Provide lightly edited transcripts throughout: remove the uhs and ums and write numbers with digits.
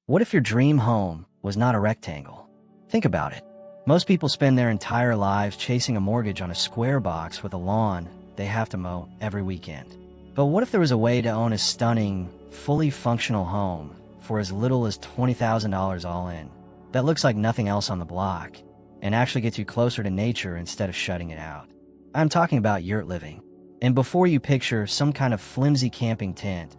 What if your dream home was not a rectangle? Think about it. Most people spend their entire lives chasing a mortgage on a square box with a lawn they have to mow every weekend. But what if there was a way to own a stunning, fully functional home for as little as $20,000 all in, that looks like nothing else on the block, and actually gets you closer to nature instead of shutting it out? I'm talking about yurt living. And before you picture some kind of flimsy camping tent,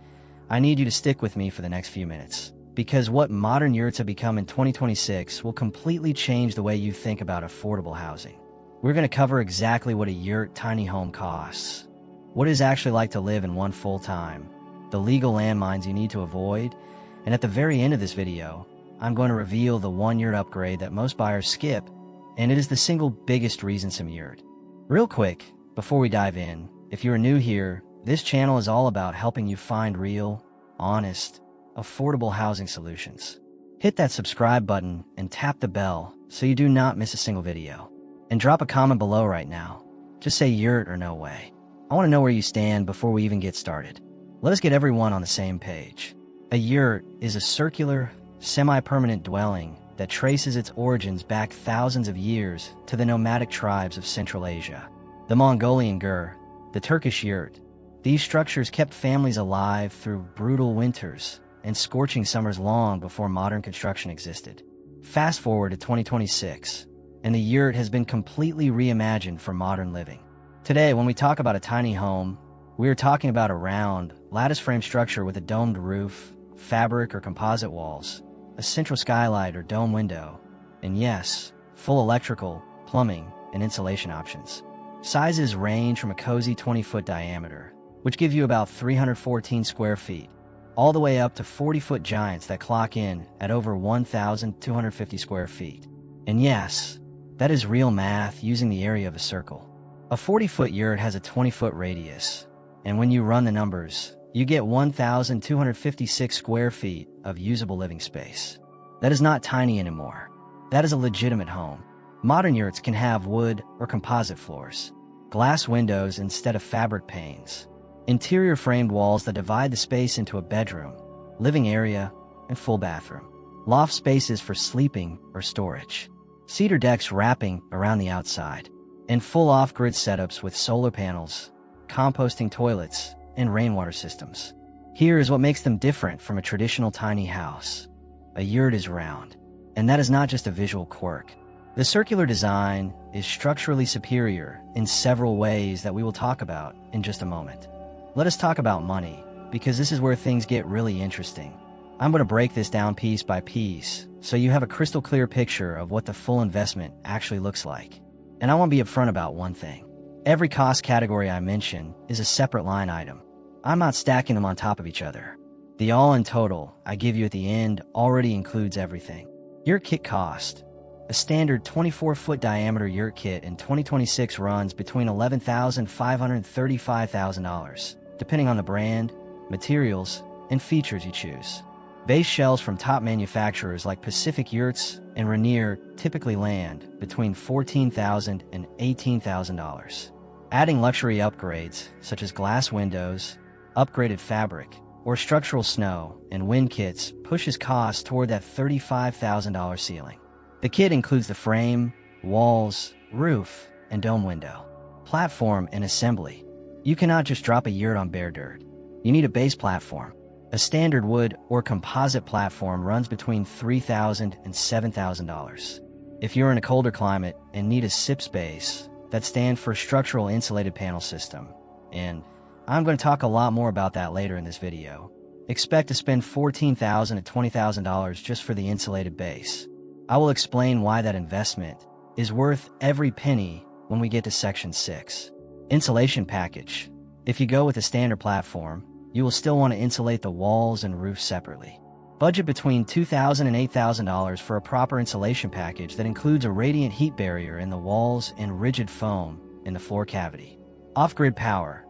I need you to stick with me for the next few minutes. Because what modern yurts have become in 2026 will completely change the way you think about affordable housing. We're going to cover exactly what a yurt tiny home costs, what it is actually like to live in one full time, the legal landmines you need to avoid, and at the very end of this video, I'm going to reveal the one yurt upgrade that most buyers skip, and it is the single biggest reason some yurt. Real quick, before we dive in, if you are new here, this channel is all about helping you find real, honest, affordable housing solutions. Hit that subscribe button and tap the bell so you do not miss a single video. And drop a comment below right now. Just say yurt or no way. I want to know where you stand before we even get started. Let us get everyone on the same page. A yurt is a circular, semi-permanent dwelling that traces its origins back thousands of years to the nomadic tribes of Central Asia. The Mongolian gur, the Turkish yurt. These structures kept families alive through brutal winters and scorching summers long before modern construction existed. Fast forward to 2026, and the yurt has been completely reimagined for modern living. Today, when we talk about a tiny home, we are talking about a round, lattice-frame structure with a domed roof, fabric or composite walls, a central skylight or dome window, and yes, full electrical, plumbing, and insulation options. Sizes range from a cozy 20-foot diameter, which give you about 314 square feet, all the way up to 40-foot giants that clock in at over 1,250 square feet. And yes, that is real math using the area of a circle. A 40-foot yurt has a 20-foot radius, and when you run the numbers, you get 1,256 square feet of usable living space. That is not tiny anymore. That is a legitimate home. Modern yurts can have wood or composite floors, glass windows instead of fabric panes, interior framed walls that divide the space into a bedroom, living area, and full bathroom, loft spaces for sleeping or storage, cedar decks wrapping around the outside, and full off-grid setups with solar panels, composting toilets, and rainwater systems. Here is what makes them different from a traditional tiny house. A yurt is round, and that is not just a visual quirk. The circular design is structurally superior in several ways that we will talk about in just a moment. Let us talk about money, because this is where things get really interesting. I'm going to break this down piece by piece, so you have a crystal clear picture of what the full investment actually looks like. And I want to be upfront about one thing. Every cost category I mention is a separate line item. I'm not stacking them on top of each other. The all-in total I give you at the end already includes everything. Yurt kit cost. A standard 24-foot diameter yurt kit in 2026 runs between $11,500 and $35,000, depending on the brand, materials, and features you choose. Base shells from top manufacturers like Pacific Yurts and Rainier typically land between $14,000 and $18,000. Adding luxury upgrades such as glass windows, upgraded fabric, or structural snow and wind kits pushes costs toward that $35,000 ceiling. The kit includes the frame, walls, roof, and dome window, platform, and assembly. You cannot just drop a yurt on bare dirt. You need a base platform. A standard wood or composite platform runs between $3,000 and $7,000. If you're in a colder climate and need a SIP base, that stands for Structural Insulated Panel System, and I'm going to talk a lot more about that later in this video. Expect to spend $14,000 to $20,000 just for the insulated base. I will explain why that investment is worth every penny when we get to Section 6. Insulation package. If you go with a standard platform, you will still want to insulate the walls and roof separately. Budget between $2,000 and $8,000 for a proper insulation package that includes a radiant heat barrier in the walls and rigid foam in the floor cavity. Off-grid power.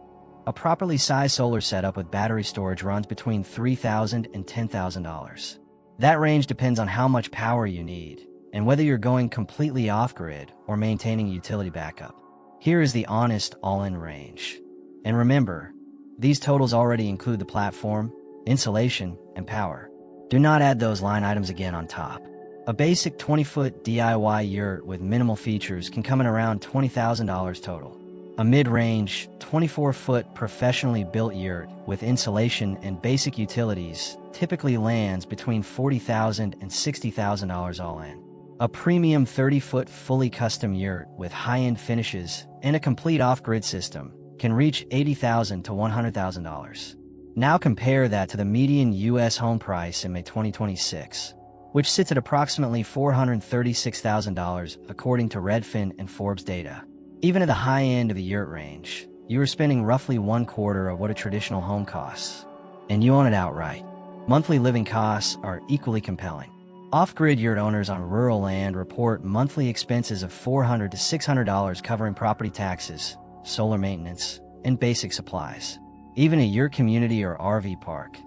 A properly sized solar setup with battery storage runs between $3,000 and $10,000. That range depends on how much power you need and whether you're going completely off-grid or maintaining utility backup. Here is the honest all-in range. And remember, these totals already include the platform, insulation, and power. Do not add those line items again on top. A basic 20-foot DIY yurt with minimal features can come in around $20,000 total. A mid-range, 24-foot professionally built yurt with insulation and basic utilities typically lands between $40,000 and $60,000 all in. A premium 30-foot fully custom yurt with high-end finishes and a complete off-grid system can reach $80,000 to $100,000. Now compare that to the median U.S. home price in May 2026, which sits at approximately $436,000 according to Redfin and Forbes data. Even at the high end of the yurt range, you are spending roughly 1/4 of what a traditional home costs, and you own it outright. Monthly living costs are equally compelling. Off-grid yurt owners on rural land report monthly expenses of $400 to $600 covering property taxes, solar maintenance, and basic supplies. Even a yurt community or RV park,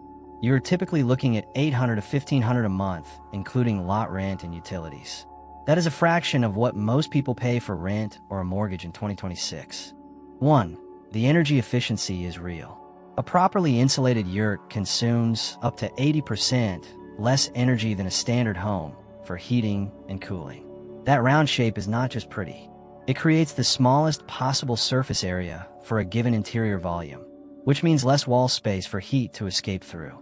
you are typically looking at $800 to $1,500 a month, including lot rent and utilities. That is a fraction of what most people pay for rent or a mortgage in 2026. 1. The energy efficiency is real. A properly insulated yurt consumes up to 80% less energy than a standard home for heating and cooling. That round shape is not just pretty. It creates the smallest possible surface area for a given interior volume, which means less wall space for heat to escape through.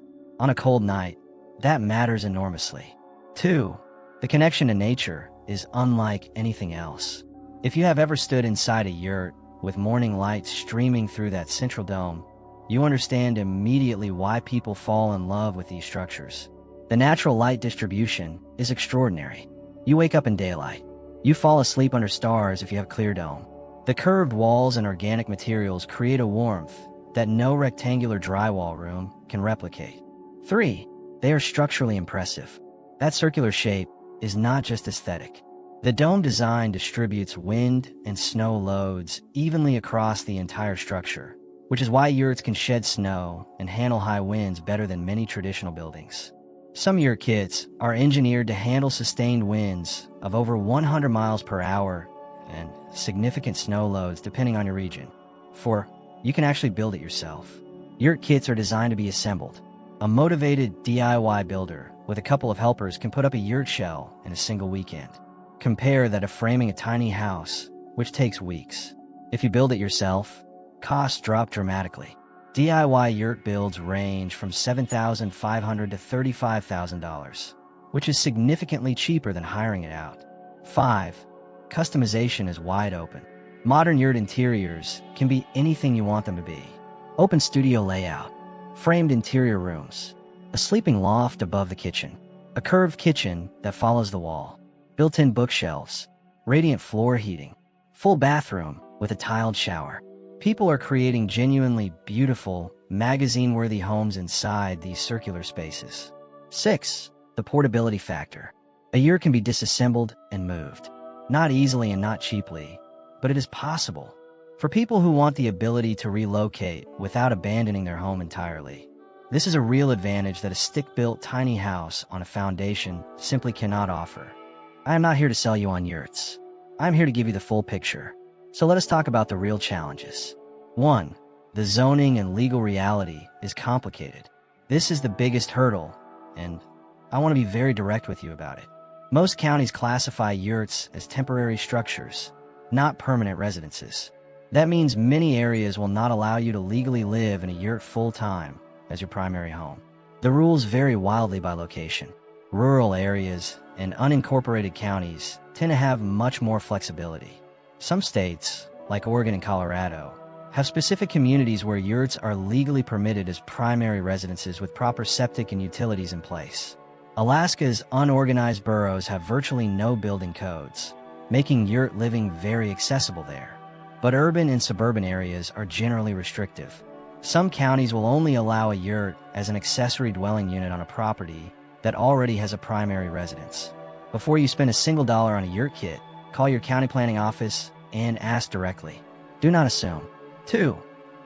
On a cold night, that matters enormously. 2. The connection to nature is unlike anything else. If you have ever stood inside a yurt with morning light streaming through that central dome, you understand immediately why people fall in love with these structures. The natural light distribution is extraordinary. You wake up in daylight. You fall asleep under stars if you have a clear dome. The curved walls and organic materials create a warmth that no rectangular drywall room can replicate. 3. They are structurally impressive. That circular shape is not just aesthetic. The dome design distributes wind and snow loads evenly across the entire structure, which is why yurts can shed snow and handle high winds better than many traditional buildings. Some yurt kits are engineered to handle sustained winds of over 100 miles per hour and significant snow loads depending on your region. 4. You can actually build it yourself. Yurt kits are designed to be assembled. A motivated DIY builder with a couple of helpers can put up a yurt shell in a single weekend. Compare that to framing a tiny house, which takes weeks. If you build it yourself, costs drop dramatically. DIY yurt builds range from $7,500 to $35,000, which is significantly cheaper than hiring it out. 5. Customization is wide open. Modern yurt interiors can be anything you want them to be. Open studio layout, framed interior rooms, a sleeping loft above the kitchen, a curved kitchen that follows the wall, built-in bookshelves, radiant floor heating, full bathroom with a tiled shower. People are creating genuinely beautiful, magazine-worthy homes inside these circular spaces. 6. The portability factor. A yurt can be disassembled and moved. Not easily and not cheaply, but it is possible. For people who want the ability to relocate without abandoning their home entirely, this is a real advantage that a stick-built tiny house on a foundation simply cannot offer. I am not here to sell you on yurts. I'm here to give you the full picture. So let us talk about the real challenges. 1. The zoning and legal reality is complicated. This is the biggest hurdle, and I want to be very direct with you about it. Most counties classify yurts as temporary structures, not permanent residences. That means many areas will not allow you to legally live in a yurt full-time as your primary home. The rules vary wildly by location. Rural areas and unincorporated counties tend to have much more flexibility. Some states, like Oregon and Colorado, have specific communities where yurts are legally permitted as primary residences with proper septic and utilities in place. Alaska's unorganized boroughs have virtually no building codes, making yurt living very accessible there. But urban and suburban areas are generally restrictive. Some counties will only allow a yurt as an accessory dwelling unit on a property that already has a primary residence. Before you spend a single dollar on a yurt kit, call your county planning office and ask directly. Do not assume. 2.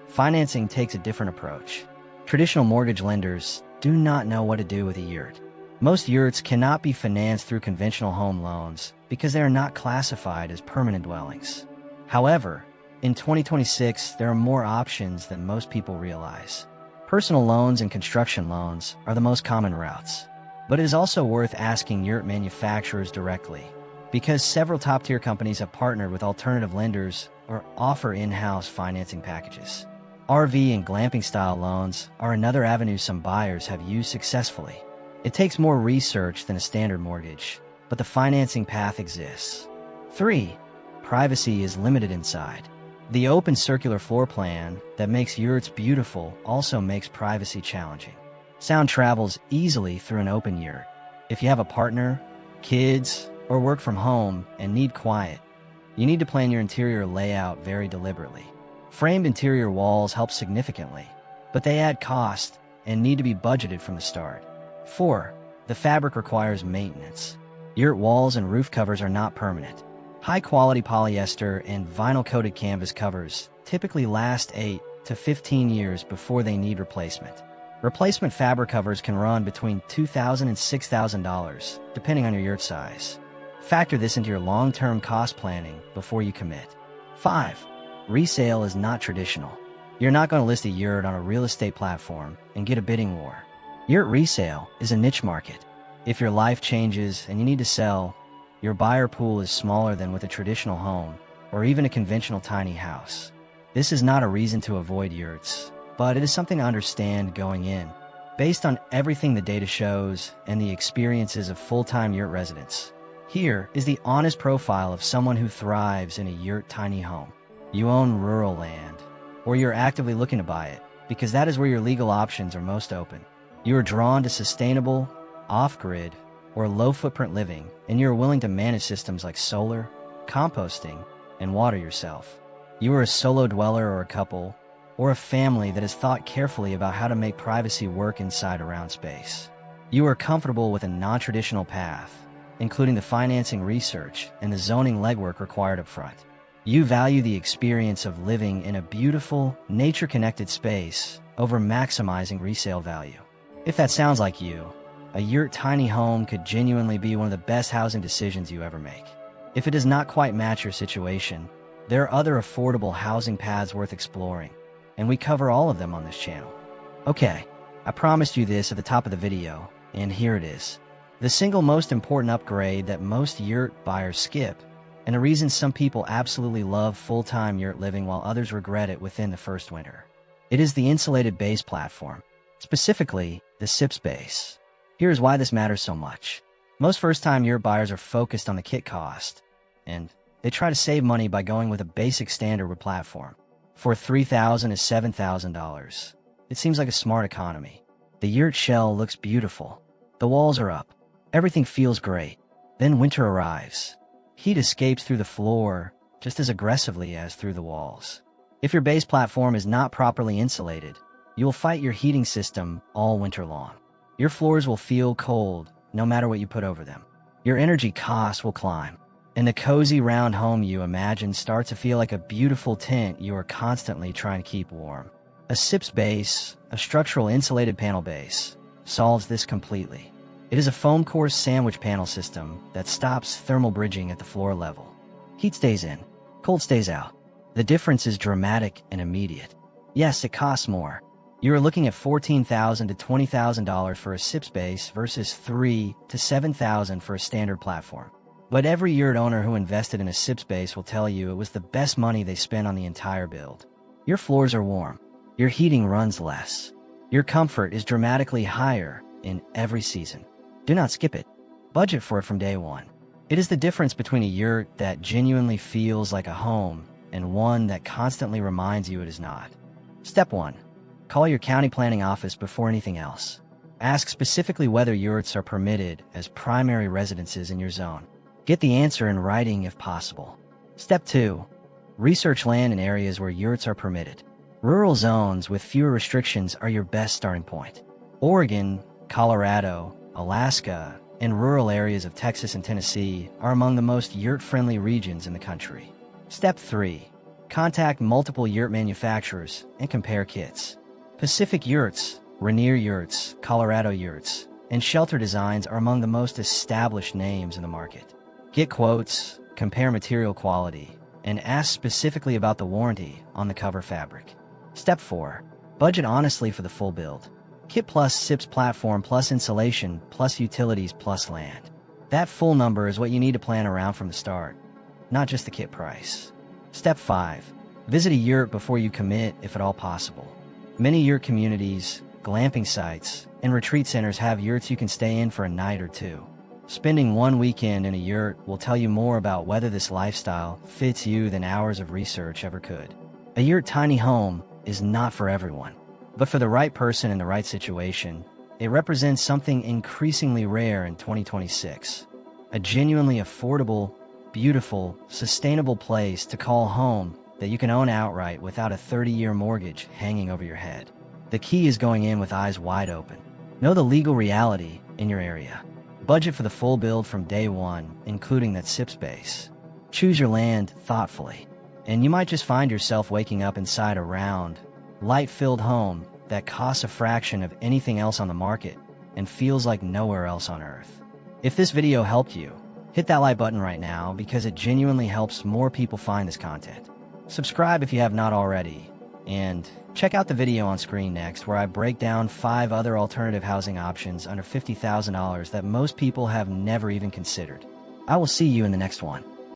Financing takes a different approach. Traditional mortgage lenders do not know what to do with a yurt. Most yurts cannot be financed through conventional home loans because they are not classified as permanent dwellings. However, in 2026, there are more options than most people realize. Personal loans and construction loans are the most common routes. But it is also worth asking yurt manufacturers directly, because several top-tier companies have partnered with alternative lenders or offer in-house financing packages. RV and glamping-style loans are another avenue some buyers have used successfully. It takes more research than a standard mortgage, but the financing path exists. 3. Privacy is limited inside. The open circular floor plan that makes yurts beautiful also makes privacy challenging. Sound travels easily through an open yurt. If you have a partner, kids, or work from home and need quiet, you need to plan your interior layout very deliberately. Framed interior walls help significantly, but they add cost and need to be budgeted from the start. 4. The fabric requires maintenance. Yurt walls and roof covers are not permanent. High-quality polyester and vinyl-coated canvas covers typically last 8 to 15 years before they need replacement. Replacement fabric covers can run between $2,000 and $6,000, depending on your yurt size. Factor this into your long-term cost planning before you commit. 5. Resale is not traditional. You're not going to list a yurt on a real estate platform and get a bidding war. Yurt resale is a niche market. If your life changes and you need to sell, your buyer pool is smaller than with a traditional home or even a conventional tiny house. This is not a reason to avoid yurts, but it is something to understand going in. Based on everything the data shows and the experiences of full-time yurt residents, here is the honest profile of someone who thrives in a yurt tiny home. You own rural land, or you're actively looking to buy it, because that is where your legal options are most open. You are drawn to sustainable, off-grid, or low-footprint living, and you are willing to manage systems like solar, composting, and water yourself. You are a solo dweller or a couple, or a family that has thought carefully about how to make privacy work inside a round space. You are comfortable with a non-traditional path, including the financing research and the zoning legwork required up front. You value the experience of living in a beautiful, nature-connected space over maximizing resale value. If that sounds like you, a yurt tiny home could genuinely be one of the best housing decisions you ever make. If it does not quite match your situation, there are other affordable housing paths worth exploring, and we cover all of them on this channel. Okay, I promised you this at the top of the video, and here it is. The single most important upgrade that most yurt buyers skip, and a reason some people absolutely love full-time yurt living while others regret it within the first winter. It is the insulated base platform, specifically the SIPS base. Here's why this matters so much. Most first-time yurt buyers are focused on the kit cost, and they try to save money by going with a basic standard wood platform. For $3,000 to $7,000, it seems like a smart economy. The yurt shell looks beautiful. The walls are up. Everything feels great. Then winter arrives. Heat escapes through the floor just as aggressively as through the walls. If your base platform is not properly insulated, you will fight your heating system all winter long. Your floors will feel cold no matter what you put over them. Your energy costs will climb, and the cozy round home you imagine starts to feel like a beautiful tent you are constantly trying to keep warm. A SIPS base, a structural insulated panel base, solves this completely. It is a foam core sandwich panel system that stops thermal bridging at the floor level. Heat stays in, cold stays out. The difference is dramatic and immediate. Yes, it costs more. You are looking at $14,000 to $20,000 for a SIPS base versus $3,000 to $7,000 for a standard platform. But every yurt owner who invested in a SIPS base will tell you it was the best money they spent on the entire build. Your floors are warm. Your heating runs less. Your comfort is dramatically higher in every season. Do not skip it. Budget for it from day one. It is the difference between a yurt that genuinely feels like a home and one that constantly reminds you it is not. Step 1. Call your county planning office before anything else. Ask specifically whether yurts are permitted as primary residences in your zone. Get the answer in writing if possible. Step 2. Research land in areas where yurts are permitted. Rural zones with fewer restrictions are your best starting point. Oregon, Colorado, Alaska, and rural areas of Texas and Tennessee are among the most yurt-friendly regions in the country. Step 3. Contact multiple yurt manufacturers and compare kits. Pacific Yurts, Rainier Yurts, Colorado Yurts, and Shelter Designs are among the most established names in the market. Get quotes, compare material quality, and ask specifically about the warranty on the cover fabric. Step 4. Budget honestly for the full build. Kit plus SIPS platform plus insulation plus utilities plus land. That full number is what you need to plan around from the start, not just the kit price. Step 5. Visit a yurt before you commit if at all possible. Many yurt communities, glamping sites, and retreat centers have yurts you can stay in for a night or two. Spending one weekend in a yurt will tell you more about whether this lifestyle fits you than hours of research ever could. A yurt tiny home is not for everyone, but for the right person in the right situation, it represents something increasingly rare in 2026. A genuinely affordable, beautiful, sustainable place to call home that you can own outright without a 30-year mortgage hanging over your head. The key is going in with eyes wide open. Know the legal reality in your area. Budget for the full build from day one, including that SIP space. Choose your land thoughtfully, and you might just find yourself waking up inside a round, light-filled home that costs a fraction of anything else on the market and feels like nowhere else on earth. If this video helped you, hit that like button right now because it genuinely helps more people find this content. Subscribe if you have not already, and check out the video on screen next where I break down 5 other alternative housing options under $50,000 that most people have never even considered. I will see you in the next one.